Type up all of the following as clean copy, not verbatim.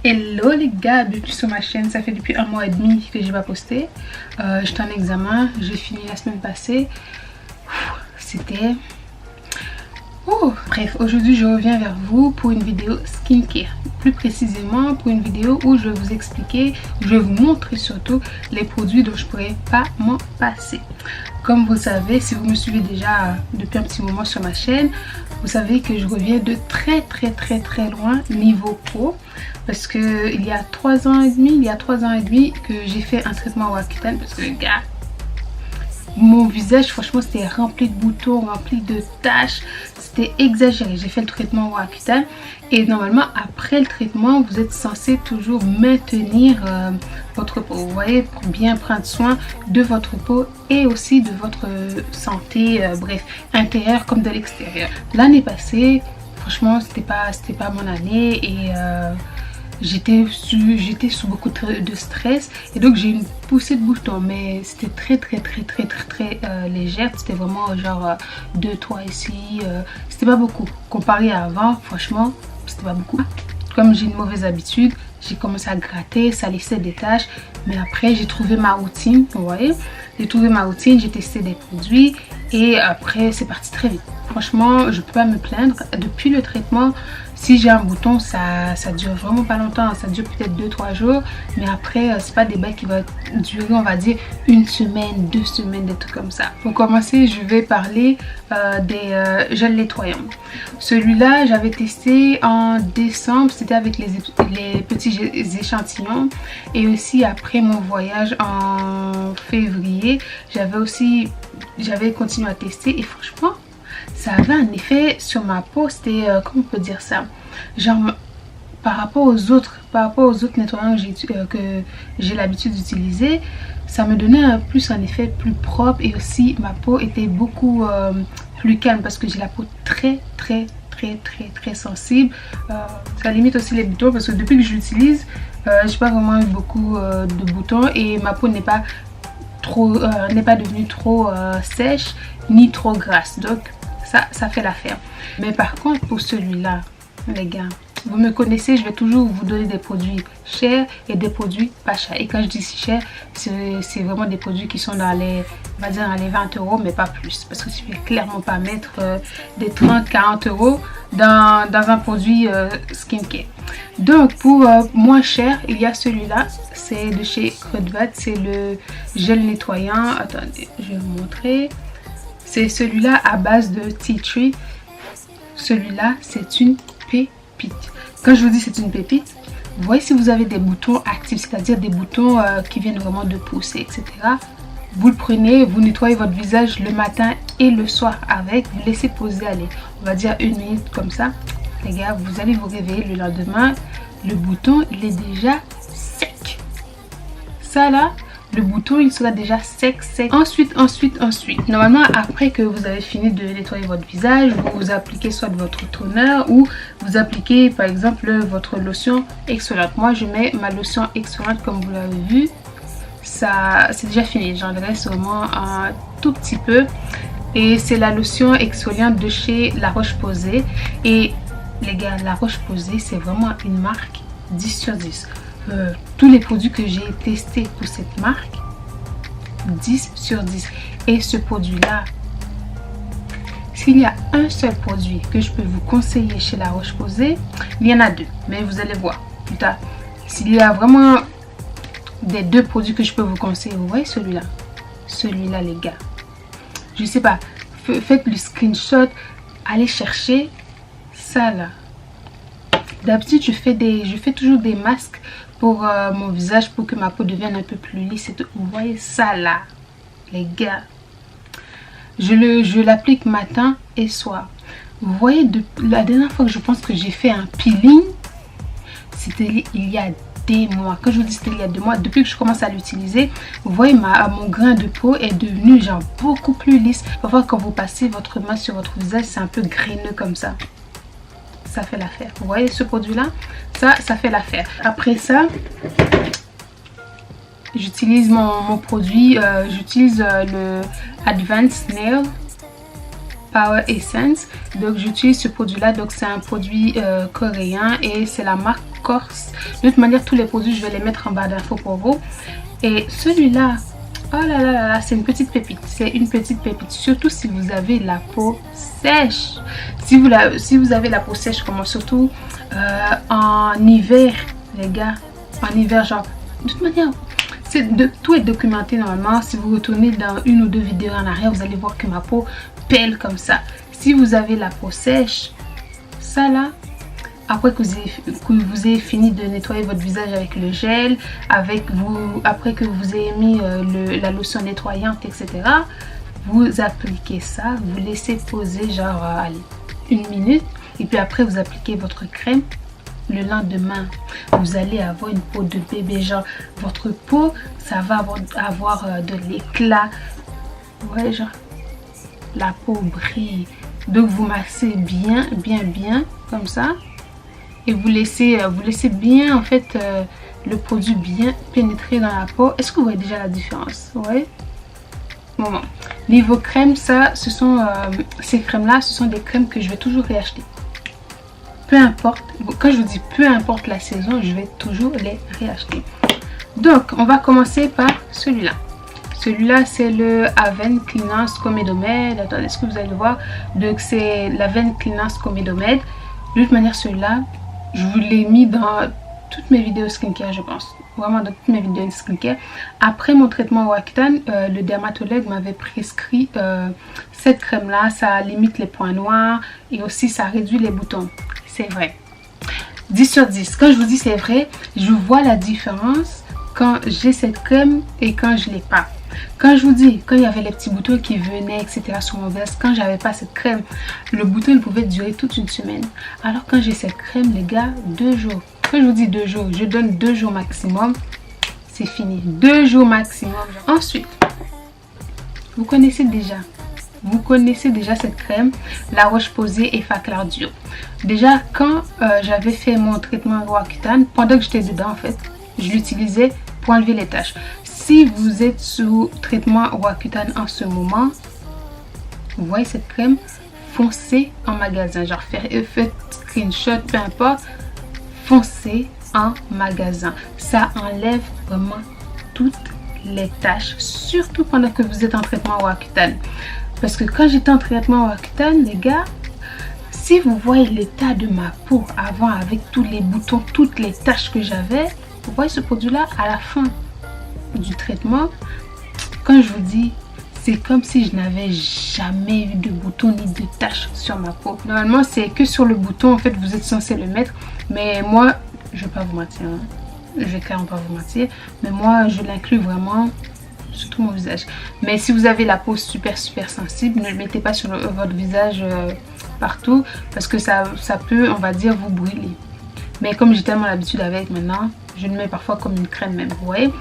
Hello les gars, bienvenue sur ma chaîne. Ça fait depuis 1 mois et demi que j'ai pas posté. J'étais en examen, j'ai fini la semaine passée. C'était... Bref, aujourd'hui je reviens vers vous pour une vidéo skincare. Plus précisément pour une vidéo où je vais vous expliquer, je vais vous montrer surtout les produits dont je pourrais pas m'en passer. Comme vous le savez, si vous me suivez déjà depuis un petit moment sur ma chaîne, vous savez que je reviens de très loin niveau peau. Parce que il y a 3 ans et demi, que j'ai fait un traitement Roaccutane. Parce que les gars, mon visage franchement c'était rempli de boutons, rempli de taches, c'était exagéré. J'ai fait le traitement Roaccutane et normalement après le traitement vous êtes censé toujours maintenir votre peau, vous voyez, pour bien prendre soin de votre peau et aussi de votre santé, bref, intérieure comme de l'extérieur. L'année passée franchement c'était pas mon année et j'étais sous beaucoup de stress et donc j'ai eu une poussée de boutons, mais c'était très légère. C'était vraiment genre 2-3 ici, c'était pas beaucoup comparé à avant. Franchement c'était pas beaucoup. Comme j'ai une mauvaise habitude, j'ai commencé à gratter, ça laissait des taches, mais après j'ai trouvé ma routine, vous voyez, j'ai trouvé ma routine, j'ai testé des produits et après c'est parti très vite. Franchement je peux pas me plaindre. Depuis le traitement, si j'ai un bouton, ça dure vraiment pas longtemps, ça dure peut-être 2-3 jours, mais après c'est pas des bails qui vont durer, on va dire, 1 semaine, 2 semaines, des trucs comme ça. Pour commencer, je vais parler des gels nettoyants. Celui-là j'avais testé en décembre, c'était avec les petits échantillons, et aussi après mon voyage en février, j'avais continué à tester et franchement ça avait un effet sur ma peau. C'était comment on peut dire ça, genre par rapport aux autres nettoyants que j'ai l'habitude d'utiliser, ça me donnait plus un effet plus propre et aussi ma peau était beaucoup plus calme parce que j'ai la peau très sensible. Ça limite aussi les boutons parce que depuis que je l'utilise, j'ai pas vraiment eu beaucoup de boutons et ma peau n'est pas devenue trop sèche ni trop grasse, donc ça fait l'affaire. Mais par contre pour celui-là les gars, vous me connaissez, je vais toujours vous donner des produits chers et des produits pas chers. Et quand je dis si cher, c'est vraiment des produits qui sont dans les, on va dire dans les 20 €, mais pas plus. Parce que je ne vais clairement pas mettre des 30-40 € dans un produit skincare. Donc pour moins cher, il y a celui-là, c'est de chez Kruidvat, c'est le gel nettoyant. Attendez, je vais vous montrer. C'est celui-là à base de tea tree. Celui-là, c'est une pépite. Quand je vous dis c'est une pépite, vous voyez, si vous avez des boutons actifs, c'est-à-dire des boutons qui viennent vraiment de pousser, etc. Vous le prenez, vous nettoyez votre visage le matin et le soir avec. Vous laissez poser, aller, on va dire 1 minute comme ça. Les gars, vous allez vous réveiller le lendemain. Le bouton, il est déjà sec. Ça là, le bouton il sera déjà sec. Ensuite, normalement après que vous avez fini de nettoyer votre visage, vous appliquez soit votre toner ou vous appliquez par exemple votre lotion exfoliante. Moi je mets ma lotion exfoliante, comme vous l'avez vu, ça c'est déjà fini, j'en reste vraiment un tout petit peu et c'est la lotion exfoliante de chez La Roche-Posay. Et les gars, La Roche-Posay c'est vraiment une marque 10 sur 10. Tous les produits que j'ai testés pour cette marque, 10 sur 10. Et ce produit là, s'il y a un seul produit que je peux vous conseiller chez La Roche-Posay, il y en a 2, mais vous allez voir plus tard. S'il y a vraiment des 2 produits que je peux vous conseiller, vous voyez celui-là les gars, je sais pas, faites le screenshot, allez chercher ça là. D'habitude je fais toujours des masques pour mon visage pour que ma peau devienne un peu plus lisse et tout. Vous voyez ça là les gars, je l'applique matin et soir. Vous voyez, la dernière fois que je pense que j'ai fait un peeling, c'était il y a des mois. Quand je vous dis c'était il y a 2 mois, depuis que je commence à l'utiliser, vous voyez mon grain de peau est devenu genre beaucoup plus lisse. Parfois quand vous passez votre main sur votre visage, c'est un peu graineux comme ça. Ça fait l'affaire. Vous voyez ce produit là, ça fait l'affaire. Après ça, j'utilise mon produit, j'utilise le Advanced Nail Power Essence. Donc j'utilise ce produit là, donc c'est un produit coréen et c'est la marque corse. De toute manière, tous les produits, je vais les mettre en barre d'infos pour vous. Et celui-là, oh là là là là, c'est une petite pépite. C'est une petite pépite, surtout si vous avez la peau sèche. Si vous avez la peau sèche, comme moi, surtout en hiver, les gars. En hiver, genre, de toute manière, tout est documenté normalement. Si vous retournez dans une ou deux vidéos en arrière, vous allez voir que ma peau pèle comme ça. Si vous avez la peau sèche, ça là, après que vous ayez fini de nettoyer votre visage avec le gel, après que vous ayez mis la lotion nettoyante, etc., vous appliquez ça, vous laissez poser genre allez, 1 minute, et puis après vous appliquez votre crème. Le lendemain, vous allez avoir une peau de bébé, genre votre peau, ça va avoir de l'éclat. Ouais, genre la peau brille. Donc vous massez bien, comme ça. Et vous laissez bien en fait le produit bien pénétrer dans la peau. Est-ce que vous voyez déjà la différence? Ouais. Bon. Niveau crème, ça, ces crèmes-là, ce sont des crèmes que je vais toujours réacheter. Peu importe, quand je vous dis peu importe la saison, je vais toujours les réacheter. Donc, on va commencer par celui-là. Celui-là, c'est le Avène Cleanance Comedomed. Attendez, est-ce que vous allez le voir? Donc, c'est l'Avène Cleanance Comedomed. De toute manière, celui-là, je vous l'ai mis dans toutes mes vidéos skincare, je pense. Vraiment dans toutes mes vidéos skincare. Après mon traitement Roaccutane, le dermatologue m'avait prescrit cette crème-là. Ça limite les points noirs et aussi ça réduit les boutons. C'est vrai. 10 sur 10. Quand je vous dis c'est vrai, je vois la différence quand j'ai cette crème et quand je l'ai pas. Quand je vous dis, quand il y avait les petits boutons qui venaient, etc. sur mon visage, quand j'avais pas cette crème, le bouton il pouvait durer toute une semaine. Alors quand j'ai cette crème, les gars, 2 jours. Quand je vous dis 2 jours, je donne 2 jours maximum. C'est fini. 2 jours maximum. Ensuite, vous connaissez déjà cette crème, la Roche-Posay Effaclar Duo. Déjà, quand j'avais fait mon traitement Roaccutane, pendant que j'étais dedans en fait, je l'utilisais pour enlever les taches. Si vous êtes sous traitement Roaccutane en ce moment, vous voyez cette crème, foncez en magasin. Genre faites screenshot, peu importe, foncez en magasin. Ça enlève vraiment toutes les taches, surtout pendant que vous êtes en traitement Roaccutane. Parce que quand j'étais en traitement Roaccutane, les gars, si vous voyez l'état de ma peau avant avec tous les boutons, toutes les taches que j'avais, vous voyez ce produit-là à la fin du traitement, quand je vous dis, c'est comme si je n'avais jamais eu de boutons ni de taches sur ma peau. Normalement, c'est que sur le bouton, en fait, vous êtes censé le mettre. Mais moi, je vais pas vous mentir, hein. Je vais clairement pas vous mentir. Mais moi, je l'inclus vraiment sur tout mon visage. Mais si vous avez la peau super sensible, ne le mettez pas sur votre visage partout. Parce que ça peut, on va dire, vous brûler. Mais comme j'ai tellement l'habitude avec maintenant, je le mets parfois comme une crème même, vous voyez.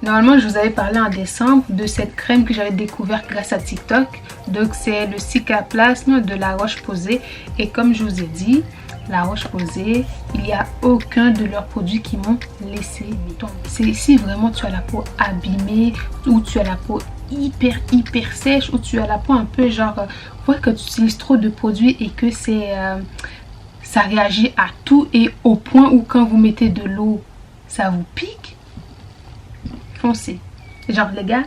Normalement, je vous avais parlé en décembre de cette crème que j'avais découverte grâce à TikTok. Donc, c'est le Cicaplast de la Roche-Posay. Et comme je vous ai dit, la Roche-Posay, il n'y a aucun de leurs produits qui m'ont laissé tomber. C'est si vraiment tu as la peau abîmée, ou tu as la peau hyper sèche, ou tu as la peau un peu genre, ouais, que tu utilises trop de produits et que ça réagit à tout et au point où quand vous mettez de l'eau, ça vous pique. Foncez. Genre les gars,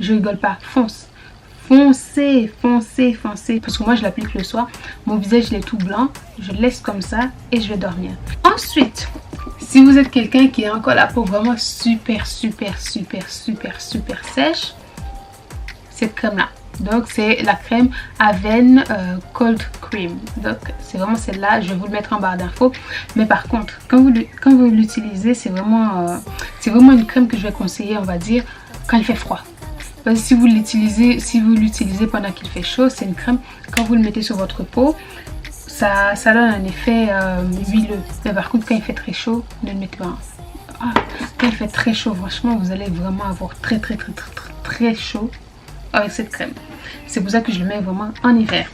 je rigole pas, foncez, parce que moi je l'applique le soir, mon visage il est tout blanc, je laisse comme ça et je vais dormir. Ensuite, si vous êtes quelqu'un qui a encore la peau vraiment super sèche, cette crème là, donc c'est la crème Avène Cold Cream. Donc c'est vraiment celle-là, je vais vous le mettre en barre d'infos. Mais par contre, quand vous l'utilisez, c'est vraiment une crème que je vais conseiller, on va dire, quand il fait froid. Parce que si vous l'utilisez pendant qu'il fait chaud, c'est une crème, quand vous le mettez sur votre peau, ça donne un effet huileux. Mais par contre, quand il fait très chaud, ne le mettez pas. Quand il fait très chaud, franchement, vous allez vraiment avoir très chaud avec cette crème. C'est pour ça que je le mets vraiment en hiver.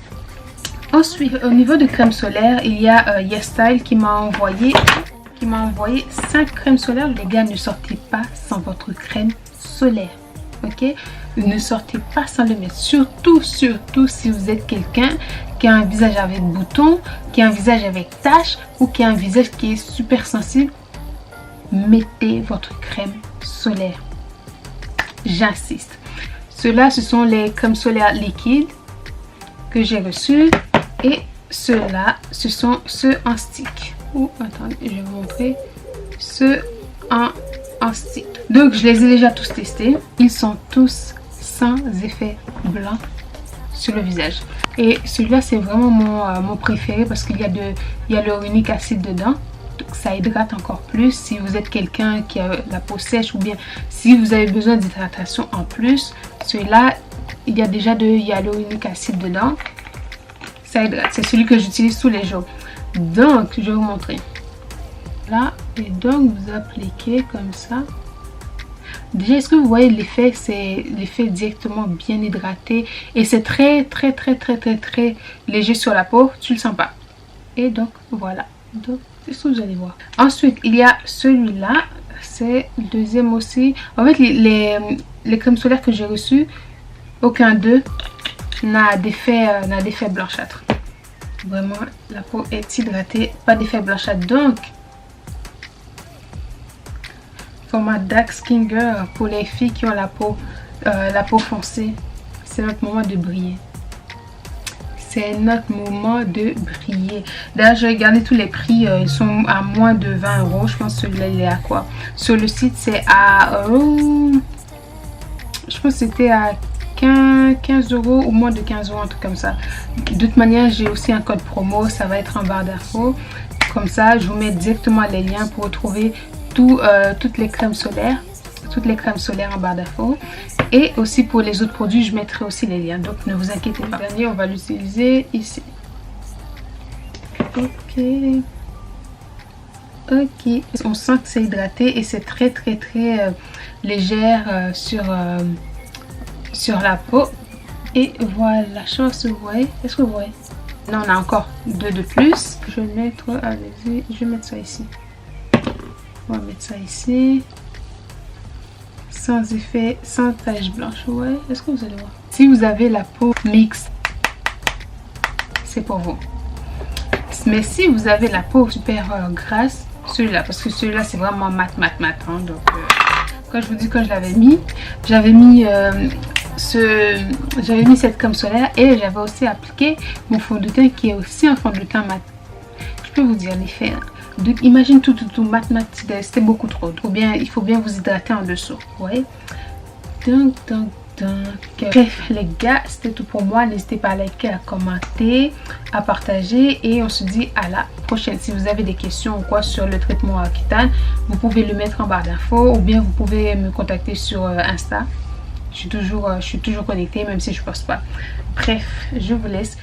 Ensuite, au niveau de crème solaire, il y a YesStyle qui m'a envoyé 5 crèmes solaires. Les gars, ne sortez pas sans votre crème solaire. ok? Ne sortez pas sans le mettre. Surtout si vous êtes quelqu'un qui a un visage avec boutons, qui a un visage avec taches ou qui a un visage qui est super sensible. Mettez votre crème solaire. J'insiste. Ceux-là, ce sont les crèmes solaires liquides que j'ai reçus. Et ceux-là, ce sont ceux en stick. Attendez, je vais vous montrer. Ceux en stick. Donc, je les ai déjà tous testés. Ils sont tous sans effet blanc sur le visage. Et celui-là, c'est vraiment mon préféré parce qu'il y a l'hyaluronique acide dedans. Donc, ça hydrate encore plus. Si vous êtes quelqu'un qui a la peau sèche ou bien si vous avez besoin d'hydratation en plus, celui-là, il y a déjà de hyaluronique acide dedans. Ça hydrate. C'est celui que j'utilise tous les jours. Donc, je vais vous montrer. Là, et donc vous appliquez comme ça. Déjà, est-ce que vous voyez l'effet? C'est l'effet directement bien hydraté et c'est très léger sur la peau. Tu le sens pas. Et donc voilà. Donc c'est ce que vous allez voir. Ensuite, il y a celui-là. C'est le deuxième aussi. En fait, les crèmes solaires que j'ai reçues, aucun d'eux n'a d'effet blanchâtre. Vraiment, la peau est hydratée, pas d'effet blanchâtre. Donc, format Dark Skin Girl pour les filles qui ont la peau foncée. C'est notre moment de briller. C'est notre moment de briller. D'ailleurs, j'ai regardé tous les prix. Ils sont à moins de 20 €. Je pense que celui-là, il est à quoi? Sur le site, c'est à... je pense que c'était à 15 € ou moins de 15 €, un truc comme ça. De toute manière, j'ai aussi un code promo. Ça va être en barre d'infos. Comme ça, je vous mets directement les liens pour retrouver toutes les crèmes solaires. Toutes les crèmes solaires en barre d'infos. Et aussi pour les autres produits, je mettrai aussi les liens. Donc ne vous inquiétez pas. Le dernier, on va l'utiliser ici. Ok. Ok. On sent que c'est hydraté et c'est très légère sur la peau. Et voilà, je sais pas si vous voyez. Est-ce que vous voyez? Là, on a encore deux de plus. Je vais mettre, allez-y, je vais mettre ça ici. On va mettre ça ici. Sans effet, sans tache blanche. Ouais, est-ce que vous allez voir? Si vous avez la peau mixte, c'est pour vous. Mais si vous avez la peau super grasse, celui-là, parce que celui-là c'est vraiment mat. Hein, donc, quand je vous dis que je l'avais mis, j'avais mis cette crème solaire et j'avais aussi appliqué mon fond de teint qui est aussi un fond de teint mat. Je peux vous dire l'effet. Donc imagine tout mat, c'était beaucoup trop. Ou bien il faut bien vous hydrater en dessous. Vous voyez? Donc. Bref les gars, c'était tout pour moi. N'hésitez pas à liker, à commenter, à partager. Et on se dit à la prochaine. Si vous avez des questions ou quoi sur le traitement Accutane, vous pouvez le mettre en barre d'infos. Ou bien vous pouvez me contacter sur Insta. Je suis toujours connectée même si je ne poste pas. Bref, je vous laisse.